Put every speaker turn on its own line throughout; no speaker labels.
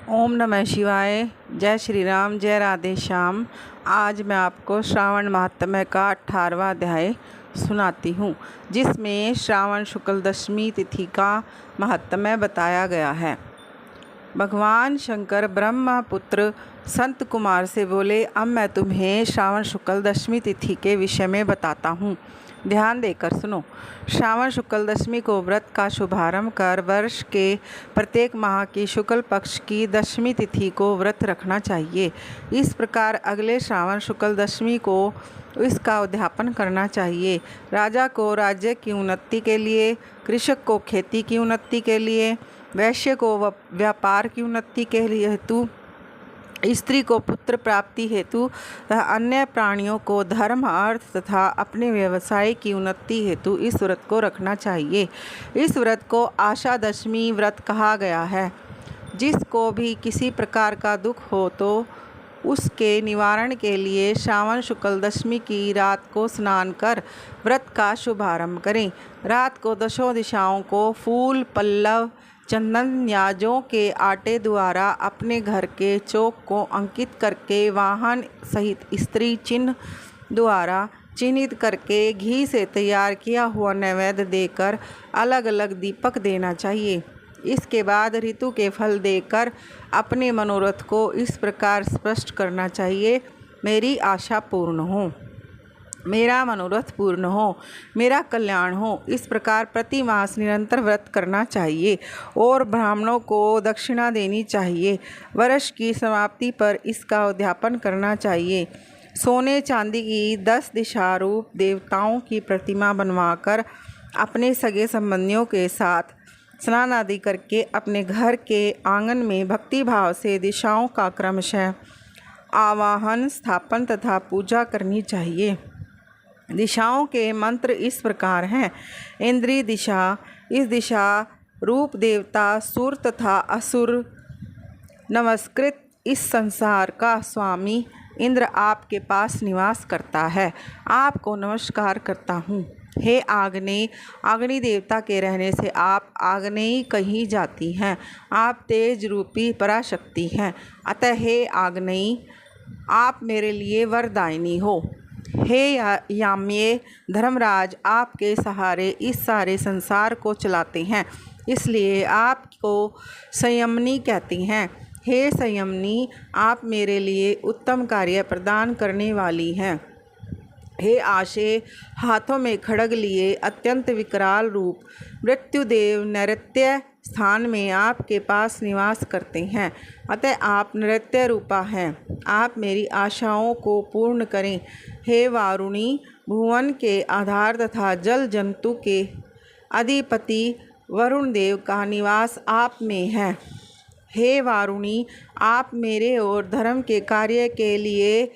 ओम नमः शिवाय। जय श्री राम, जय राधे श्याम। आज मैं आपको श्रावण महात्म्य का 18वां अध्याय सुनाती हूँ, जिसमें श्रावण शुक्ल दशमी तिथि का महात्म्य बताया गया है। भगवान शंकर ब्रह्मपुत्र संत कुमार से बोले, अब मैं तुम्हें श्रावण शुक्ल दशमी तिथि के विषय में बताता हूँ, ध्यान देकर सुनो। श्रावण शुक्ल दशमी को व्रत का शुभारंभ कर वर्ष के प्रत्येक माह की शुक्ल पक्ष की दशमी तिथि को व्रत रखना चाहिए। इस प्रकार अगले श्रावण शुक्ल दशमी को इसका उद्यापन करना चाहिए। राजा को राज्य की उन्नति के लिए, कृषक को खेती की उन्नति के लिए, वैश्य को व्यापार की उन्नति के लिए हेतु, स्त्री को पुत्र प्राप्ति हेतु तथा अन्य प्राणियों को धर्म अर्थ तथा अपने व्यवसाय की उन्नति हेतु इस व्रत को रखना चाहिए। इस व्रत को आशा दशमी व्रत कहा गया है। जिसको भी किसी प्रकार का दुख हो तो उसके निवारण के लिए श्रावण शुक्ल दशमी की रात को स्नान कर व्रत का शुभारंभ करें। रात को दशों दिशाओं को फूल, पल्लव, चंदन या जौ के आटे द्वारा अपने घर के चौक को अंकित करके वाहन सहित स्त्री चिन्ह द्वारा चिन्हित करके घी से तैयार किया हुआ नैवेद्य देकर अलग अलग दीपक देना चाहिए। इसके बाद ऋतु के फल देकर अपने मनोरथ को इस प्रकार स्पष्ट करना चाहिए, मेरी आशा पूर्ण हो, मेरा मनोरथ पूर्ण हो, मेरा कल्याण हो। इस प्रकार प्रति मास निरंतर व्रत करना चाहिए और ब्राह्मणों को दक्षिणा देनी चाहिए। वर्ष की समाप्ति पर इसका उद्यापन करना चाहिए। सोने चांदी की 10 दिशा रूप देवताओं की प्रतिमा बनवाकर अपने सगे संबंधियों के साथ स्नान आदि करके अपने घर के आंगन में भक्ति भाव से दिशाओं का क्रमशः आवाहन, स्थापन तथा पूजा करनी चाहिए। दिशाओं के मंत्र इस प्रकार हैं। इंद्री दिशा, इस दिशा रूप देवता सुर तथा असुर नमस्कृत इस संसार का स्वामी इंद्र आपके पास निवास करता है, आपको नमस्कार करता हूँ। हे आग्नेय, अग्नि देवता के रहने से आप आग्नेयी कही जाती हैं। आप तेज रूपी पराशक्ति हैं, अतः हे आग्नेयी आप मेरे लिए वरदायिनी हो। हे याम्ये, धर्मराज आपके सहारे इस सारे संसार को चलाते हैं, इसलिए आपको संयमनी कहती हैं। हे संयमनी, आप मेरे लिए उत्तम कार्य प्रदान करने वाली हैं। हे आशे, हाथों में खड्ग लिए अत्यंत विकराल रूप मृत्युदेव नैऋत्य स्थान में आपके पास निवास करते हैं, अतः आप नृत्य रूपा हैं। आप मेरी आशाओं को पूर्ण करें। हे वारुणी, भुवन के आधार तथा जल जंतु के अधिपति वरुण देव का निवास आप में है। हे वारुणी, आप मेरे और धर्म के कार्य के लिए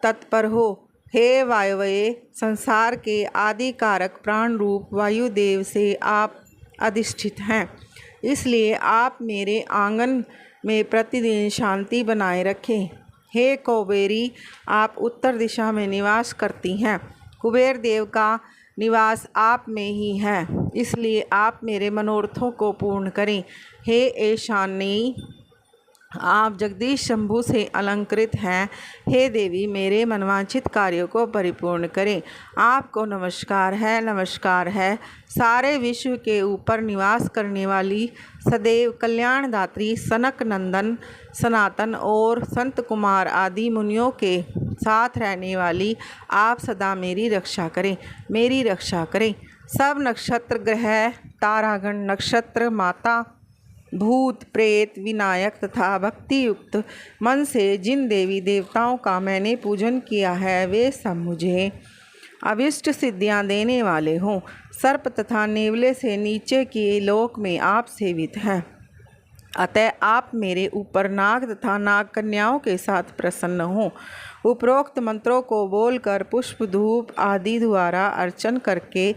तत्पर हो। हे वायव्ये, संसार के आदि कारक प्राण रूप वायुदेव से आप अधिष्ठित हैं, इसलिए आप मेरे आंगन में प्रतिदिन शांति बनाए रखें। हे कुबेरी, आप उत्तर दिशा में निवास करती हैं। कुबेर देव का निवास आप में ही है, इसलिए आप मेरे मनोरथों को पूर्ण करें। हे ईशानी, आप जगदीश शंभु से अलंकृत हैं। हे देवी, मेरे मनवांछित कार्यों को परिपूर्ण करें। आपको नमस्कार है, नमस्कार है। सारे विश्व के ऊपर निवास करने वाली सदैव कल्याणदात्री सनक नंदन, सनातन और संत कुमार आदि मुनियों के साथ रहने वाली आप सदा मेरी रक्षा करें, मेरी रक्षा करें। सब नक्षत्र ग्रह तारागण, नक्षत्र माता, भूत प्रेत, विनायक तथा भक्ति युक्त मन से जिन देवी देवताओं का मैंने पूजन किया है, वे सब मुझे अभिष्ट सिद्धियां देने वाले हों। सर्प तथा नेवले से नीचे के लोक में आप सेवित हैं, अतः आप मेरे ऊपर नाग तथा नाग कन्याओं के साथ प्रसन्न हों। उपरोक्त मंत्रों को बोलकर पुष्प धूप आदि द्वारा अर्चन करके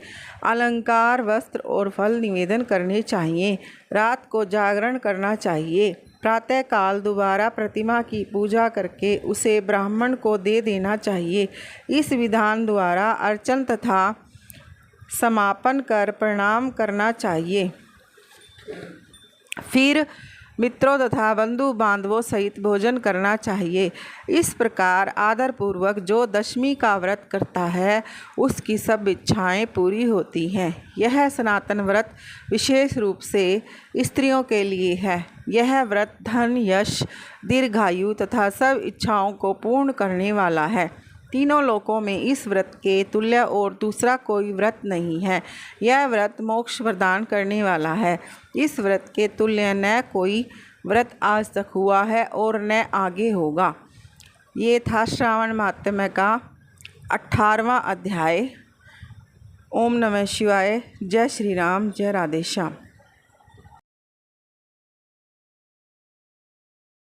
अलंकार, वस्त्र और फल निवेदन करने चाहिए। रात को जागरण करना चाहिए। प्रातःकाल दोबारा प्रतिमा की पूजा करके उसे ब्राह्मण को दे देना चाहिए। इस विधान द्वारा अर्चन तथा समापन कर प्रणाम करना चाहिए। फिर मित्रों तथा बंधु बांधवों सहित भोजन करना चाहिए। इस प्रकार आदरपूर्वक जो दशमी का व्रत करता है उसकी सब इच्छाएं पूरी होती हैं। यह सनातन व्रत विशेष रूप से स्त्रियों के लिए है। यह व्रत धन, यश, दीर्घायु तथा सब इच्छाओं को पूर्ण करने वाला है। तीनों लोकों में इस व्रत के तुल्य और दूसरा कोई व्रत नहीं है। यह व्रत मोक्ष प्रदान करने वाला है। इस व्रत के तुल्य न कोई व्रत आज तक हुआ है और न आगे होगा। ये था श्रावण महात्म्य का 18वां अध्याय। ओम नमः शिवाय। जय श्री राम, जय राधे श्याम।